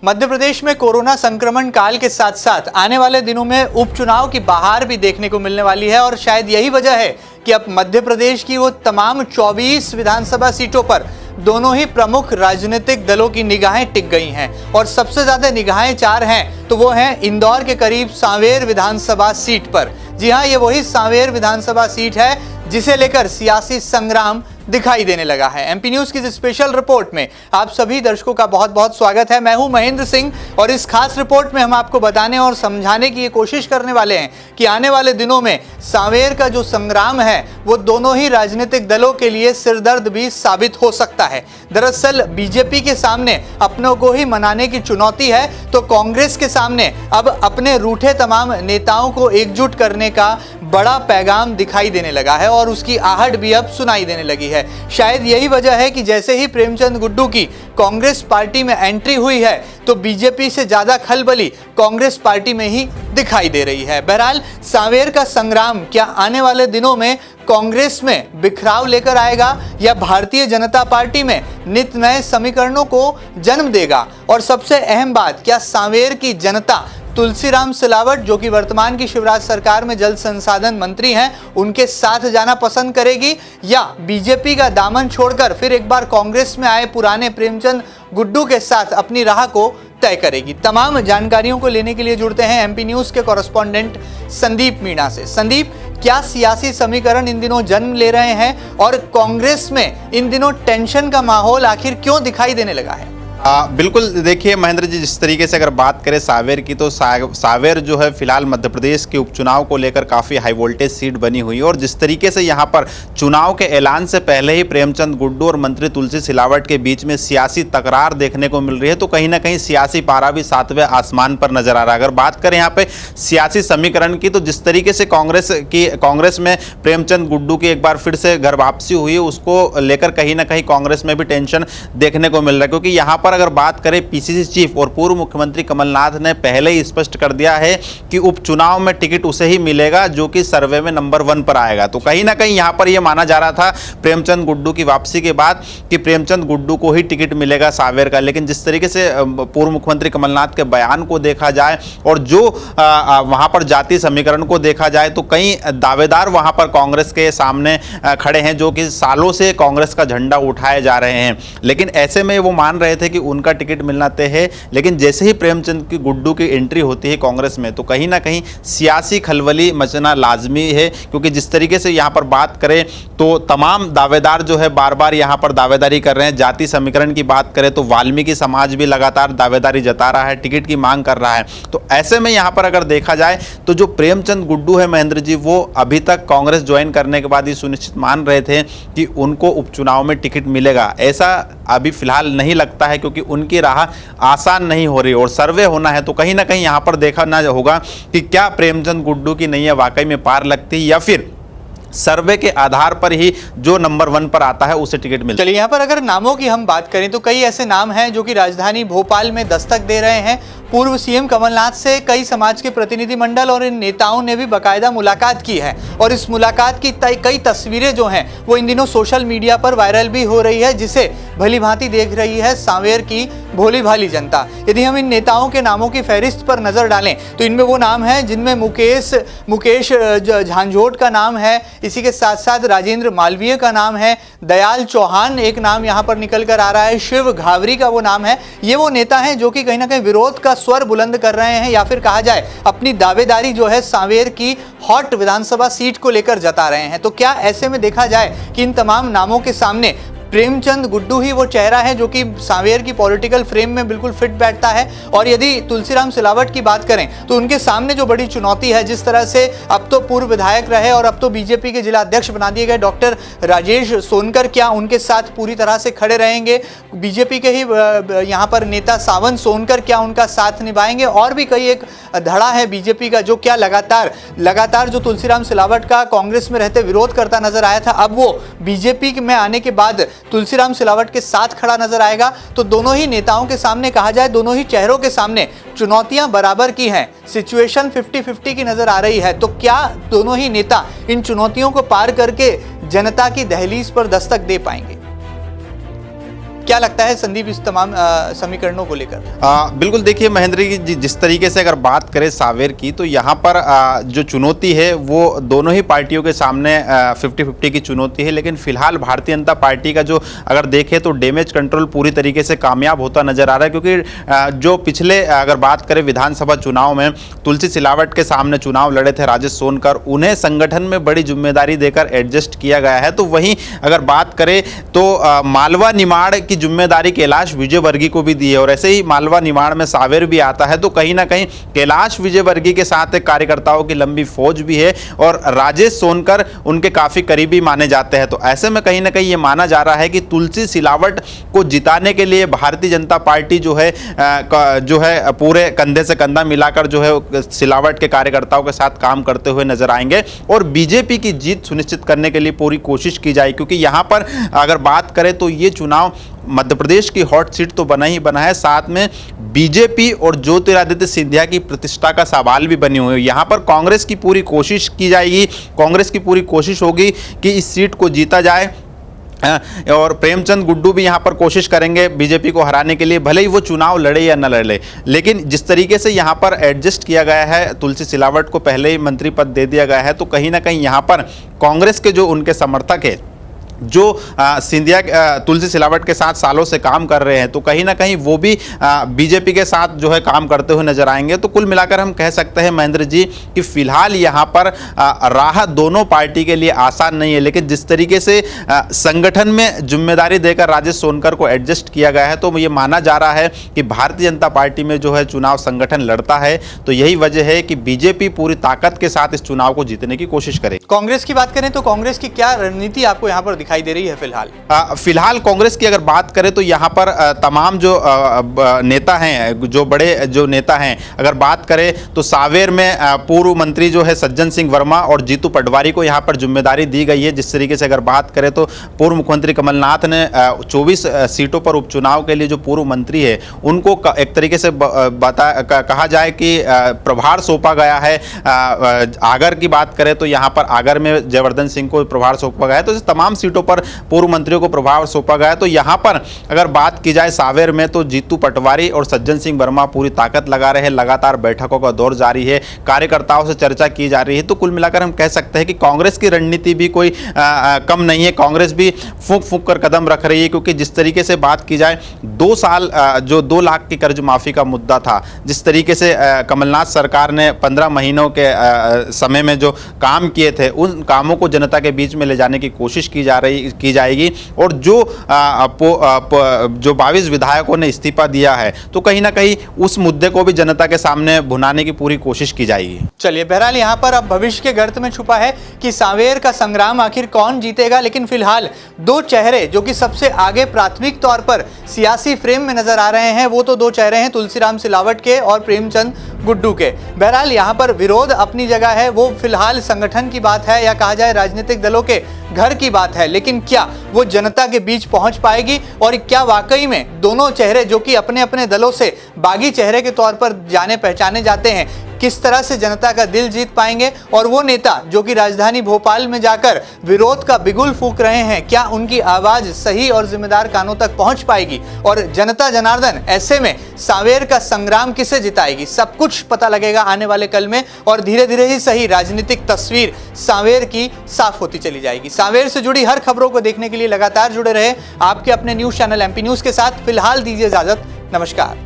मध्य प्रदेश में कोरोना संक्रमण काल के साथ साथ आने वाले दिनों में उपचुनाव की बहार भी देखने को मिलने वाली है और शायद यही वजह है कि अब मध्य प्रदेश की वो तमाम 24 विधानसभा सीटों पर दोनों ही प्रमुख राजनीतिक दलों की निगाहें टिक गई हैं और सबसे ज्यादा निगाहें चार हैं तो वो हैं इंदौर के करीब सांवेर विधानसभा सीट पर। जी हां, ये वही सांवेर विधानसभा सीट है जिसे लेकर सियासी संग्राम दिखाई देने लगा है। एमपी न्यूज की इस स्पेशल रिपोर्ट में आप सभी दर्शकों का बहुत बहुत स्वागत है। मैं हूं महेंद्र सिंह और इस खास रिपोर्ट में हम आपको बताने और समझाने की ये कोशिश करने वाले हैं कि आने वाले दिनों में सांवेर का जो संग्राम है वो दोनों ही राजनीतिक दलों के लिए सिरदर्द भी साबित हो सकता है। दरअसल बीजेपी के सामने अपनों को ही मनाने की चुनौती है तो कांग्रेस के सामने अब अपने रूठे तमाम नेताओं को एकजुट करने का बड़ा पैगाम दिखाई देने लगा है और उसकी आहट भी अब सुनाई देने लगी है। शायद यही वजह है कि जैसे ही प्रेमचंद गुड्डू की कांग्रेस पार्टी में एंट्री हुई है तो बीजेपी से ज्यादा खलबली कांग्रेस पार्टी में ही दिखाई दे रही है। बहरहाल सांवेर का संग्राम क्या आने वाले दिनों में कांग्रेस में बिखराव लेकर आएगा या भारतीय जनता पार्टी में नित नए समीकरणों को जन्म देगा? और सबसे अहम बात, क्या सांवेर की जनता तुलसीराम सिलावट जो कि वर्तमान की शिवराज सरकार में जल संसाधन मंत्री हैं उनके साथ जाना पसंद करेगी या बीजेपी का दामन छोड़कर फिर एक बार कांग्रेस में आए पुराने प्रेमचंद गुड्डू के साथ अपनी राह को तय करेगी? तमाम जानकारियों को लेने के लिए जुड़ते हैं एमपी न्यूज के कॉरेस्पॉन्डेंट संदीप मीणा से। संदीप, क्या सियासी समीकरण इन दिनों जन्म ले रहे हैं और कांग्रेस में इन दिनों टेंशन का माहौल आखिर क्यों दिखाई देने लगा है? बिल्कुल, देखिए महेंद्र जी, जिस तरीके से अगर बात करें सांवेर की तो सांवेर जो है फिलहाल मध्य प्रदेश के उपचुनाव को लेकर काफ़ी हाई वोल्टेज सीट बनी हुई है और जिस तरीके से यहाँ पर चुनाव के ऐलान से पहले ही प्रेमचंद गुड्डू और मंत्री तुलसी सिलावट के बीच में सियासी तकरार देखने को मिल रही है तो कहीं ना कहीं सियासी पारा भी सातवें आसमान पर नजर आ रहा है। अगर बात करें यहाँ पे सियासी समीकरण की तो जिस तरीके से कांग्रेस में प्रेमचंद गुड्डू की एक बार फिर से घर वापसी हुई है उसको लेकर कहीं ना कहीं कांग्रेस में भी टेंशन देखने को मिल रहा है क्योंकि यहाँ पर अगर बात करें पीसीसी चीफ और पूर्व मुख्यमंत्री कमलनाथ ने पहले ही स्पष्ट कर दिया है कि उपचुनाव में टिकट उसे ही मिलेगा जो कि सर्वे में नंबर 1 पर आएगा। तो कहीं ना कहीं यहां पर यह माना जा रहा था प्रेमचंद गुड्डू की वापसी के बाद कि प्रेमचंद गुड्डू को ही टिकट मिलेगा सांवेर का, लेकिन जिस तरीके से पूर्व मुख्यमंत्री कमलनाथ के बयान को देखा जाए और जो वहां पर जातीय समीकरण को देखा जाए तो कई दावेदार वहां पर कांग्रेस के सामने खड़े हैं जो कि सालों से कांग्रेस का झंडा उठाए जा रहे हैं, लेकिन ऐसे में वो मान रहे थे कि उनका टिकट मिलना तय है। लेकिन जैसे ही प्रेमचंद की गुड्डू की एंट्री होती है कांग्रेस में तो कहीं ना कहीं सियासी खलबली मचना लाजमी है क्योंकि जिस तरीके से यहां पर बात करें तो तमाम दावेदार जो है बार बार यहां पर दावेदारी कर रहे हैं। जाति समीकरण की बात करें तो वाल्मीकि समाज भी लगातार दावेदारी जता रहा है, टिकट की मांग कर रहा है। तो ऐसे में यहां पर अगर देखा जाए तो जो प्रेमचंद गुड्डू है महेंद्र जी, वो अभी तक कांग्रेस ज्वाइन करने के बाद ये सुनिश्चित मान रहे थे कि उनको उपचुनाव में टिकट मिलेगा। ऐसा अभी फिलहाल नहीं लगता है क्योंकि उनकी राह आसान नहीं हो रही और सर्वे होना है तो कहीं ना कहीं यहां पर देखा ना होगा कि क्या प्रेमचंद गुड्डू की नैया वाकई में पार लगती या फिर सर्वे के आधार पर ही जो नंबर 1 पर आता है उसे टिकट मिलता है। चलिए, यहाँ पर अगर नामों की हम बात करें तो कई ऐसे नाम हैं जो कि राजधानी भोपाल में दस्तक दे रहे हैं। पूर्व सीएम कमलनाथ से कई समाज के प्रतिनिधिमंडल और इन नेताओं ने भी बाकायदा मुलाकात की है और इस मुलाकात की कई तस्वीरें जो हैं वो इन दिनों सोशल मीडिया पर वायरल भी हो रही है जिसे भली भांति देख रही है सांवेर की भोली भाली जनता। यदि हम इन नेताओं के नामों की फहरिस्त पर नजर डालें तो इनमें वो नाम हैं जिनमें मुकेश झांझोट का नाम है, इसी के साथ साथ राजेंद्र मालवीय का नाम है, दयाल चौहान एक नाम यहां पर निकल कर आ रहा है, शिव घावरी का वो नाम है। ये वो नेता हैं जो कि कहीं ना कहीं विरोध का स्वर बुलंद कर रहे हैं या फिर कहा जाए अपनी दावेदारी जो है सांवेर की हॉट विधानसभा सीट को लेकर जता रहे हैं। तो क्या ऐसे में देखा जाए कि इन तमाम नामों के सामने प्रेमचंद गुड्डू ही वो चेहरा है जो कि सांवेर की पॉलिटिकल फ्रेम में बिल्कुल फिट बैठता है? और यदि तुलसीराम सिलावट की बात करें तो उनके सामने जो बड़ी चुनौती है, जिस तरह से अब तो पूर्व विधायक रहे और अब तो बीजेपी के जिला अध्यक्ष बना दिए गए डॉक्टर राजेश सोनकर, क्या उनके साथ पूरी तरह से खड़े रहेंगे? बीजेपी के ही यहाँ पर नेता सावन सोनकर क्या उनका साथ निभाएंगे? और भी कई एक धड़ा है बीजेपी का जो क्या लगातार जो तुलसीराम सिलावट का कांग्रेस में रहते विरोध करता नजर आया था, अब वो बीजेपी में आने के बाद तुलसीराम सिलावट के साथ खड़ा नजर आएगा। तो दोनों ही नेताओं के सामने, कहा जाए दोनों ही चेहरों के सामने चुनौतियां बराबर की हैं, सिचुएशन 50-50 की नजर आ रही है। तो क्या दोनों ही नेता इन चुनौतियों को पार करके जनता की दहलीज पर दस्तक दे पाएंगे? क्या लगता है संदीप इस तमाम समीकरणों को लेकर? बिल्कुल, देखिए महेंद्र जी, जिस तरीके से अगर बात करें सावेर की, तो यहाँ पर जो चुनौती है वो दोनों ही पार्टियों के सामने 50-50 की चुनौती है। लेकिन फिलहाल भारतीय जनता पार्टी का जो अगर देखें तो डैमेज कंट्रोल पूरी तरीके से कामयाब होता नजर आ रहा है, क्योंकि जो पिछले अगर बात करें विधानसभा चुनाव में तुलसी सिलावट के सामने चुनाव लड़े थे राजेश सोनकर, उन्हें संगठन में बड़ी जिम्मेदारी देकर एडजस्ट किया गया है। तो वहीं अगर बात करें तो मालवा निमाड़ की जिम्मेदारी कैलाश विजयवर्गीय को भी दी है, और ऐसे ही मालवा निमाड़ में सावेर भी आता है। तो कहीं ना कहीं कैलाश विजयवर्गीय के साथ एक कार्यकर्ताओं की लंबी फौज भी है और राजेश सोनकर उनके काफी करीबी माने जाते हैं। तो ऐसे में कहीं ना कहीं ये माना जा रहा है कि तुलसी सिलावट को जिताने के लिए भारतीय जनता पार्टी जो है पूरे कंधे से कंधा मिलाकर जो है सिलावट के कार्यकर्ताओं के साथ काम करते हुए नजर आएंगे और बीजेपी की जीत सुनिश्चित करने के लिए पूरी कोशिश की जाए। क्योंकि यहां पर अगर बात करें तो ये चुनाव मध्य प्रदेश की हॉट सीट तो बना ही बना है, साथ में बीजेपी और ज्योतिरादित्य सिंधिया की प्रतिष्ठा का सवाल भी बनी हुई है। यहाँ पर कांग्रेस की पूरी कोशिश की जाएगी, कांग्रेस की पूरी कोशिश होगी कि इस सीट को जीता जाए और प्रेमचंद गुड्डू भी यहाँ पर कोशिश करेंगे बीजेपी को हराने के लिए, भले ही वो चुनाव लड़े या न लड़े। लेकिन जिस तरीके से यहाँ पर एडजस्ट किया गया है, तुलसी सिलावट को पहले ही मंत्री पद दे दिया गया है, तो कहीं ना कहीं यहाँ पर कांग्रेस के जो उनके समर्थक है जो सिंधिया तुलसी सिलावट के साथ सालों से काम कर रहे हैं, तो कहीं ना कहीं वो भी बीजेपी के साथ जो है काम करते हुए नजर आएंगे। तो कुल मिलाकर हम कह सकते हैं महेंद्र जी कि फिलहाल यहाँ पर राह दोनों पार्टी के लिए आसान नहीं है। लेकिन जिस तरीके से संगठन में जिम्मेदारी देकर राजेश सोनकर को एडजस्ट किया गया है, तो ये माना जा रहा है कि भारतीय जनता पार्टी में जो है चुनाव संगठन लड़ता है। तो यही वजह है कि बीजेपी पूरी ताकत के साथ इस चुनाव को जीतने की कोशिश करे। कांग्रेस की बात करें तो कांग्रेस की क्या रणनीति आपको यहाँ पर दिखाई दे रही है फिलहाल? फिलहाल कांग्रेस की अगर बात करें तो यहाँ पर तमाम जो नेता हैं, जो बड़े जो नेता हैं, अगर बात करें तो सावेर में पूर्व मंत्री जो है सज्जन सिंह वर्मा और जीतू पटवारी को यहाँ पर जिम्मेदारी दी गई है। जिस तरीके से अगर बात करें तो पूर्व मुख्यमंत्री कमलनाथ ने 24 सीटों पर उपचुनाव के लिए जो पूर्व मंत्री है उनको एक तरीके से कहा जाए कि प्रभार सौंपा गया है। आगर की बात करें तो यहाँ पर आगर में जयवर्धन सिंह को प्रभार सौंपा गया है। तो तमाम सीटों पर पूर्व मंत्रियों को प्रभाव सौंपा गया। तो यहां पर अगर बात की जाए सावेर में तो जीतू पटवारी और सज्जन सिंह वर्मा पूरी ताकत लगा रहे हैं। लगातार बैठकों का दौर जारी है, कार्यकर्ताओं से चर्चा की जा रही है। तो कुल मिलाकर हम कह सकते हैं कि कांग्रेस की रणनीति भी कोई कम नहीं है। कांग्रेस भी फूंक फूंक कर कदम रख रही है, क्योंकि जिस तरीके से बात की जाए 2 साल जो 2 लाख की कर्ज माफी का मुद्दा था, जिस तरीके से कमलनाथ सरकार ने 15 महीनों के समय में जो काम किए थे, उन कामों को जनता के बीच में ले जाने की कोशिश की जाएगी। और जो 22 विधायकों ने इस्तीफा दिया है, तो कहीं ना कहीं उस मुद्दे को भी जनता के सामने भुनाने की पूरी कोशिश की जाएगी। चलिए, बहरहाल यहाँ पर अब भविष्य के गर्त में छुपा है कि सावेर का संग्राम आखिर कौन जीतेगा। लेकिन फिलहाल 2 चेहरे जो कि सबसे आगे प्राथमिक तौर पर सियासी फ्रेम में नजर आ रहे हैं, वो तो 2 चेहरे हैं तुलसीराम सिलावट के और प्रेमचंद गुड्डू के। बहरहाल यहाँ पर विरोध अपनी जगह है, वो फिलहाल संगठन की बात है या कहा जाए राजनीतिक दलों के घर की बात है। लेकिन क्या वो जनता के बीच पहुंच पाएगी और क्या वाकई में दोनों चेहरे जो कि अपने अपने दलों से बागी चेहरे के तौर पर जाने पहचाने जाते हैं, किस तरह से जनता का दिल जीत पाएंगे? और वो नेता जो कि राजधानी भोपाल में जाकर विरोध का बिगुल फूंक रहे हैं, क्या उनकी आवाज सही और जिम्मेदार कानों तक पहुंच पाएगी? और जनता जनार्दन ऐसे में सावेर का संग्राम किसे जिताएगी? सब कुछ पता लगेगा आने वाले कल में और धीरे धीरे ही सही राजनीतिक तस्वीर सावेर की साफ होती चली जाएगी। सावेर से जुड़ी हर खबरों को देखने के लिए लगातार जुड़े रहे आपके अपने न्यूज चैनल एमपी न्यूज के साथ। फिलहाल दीजिए इजाजत, नमस्कार।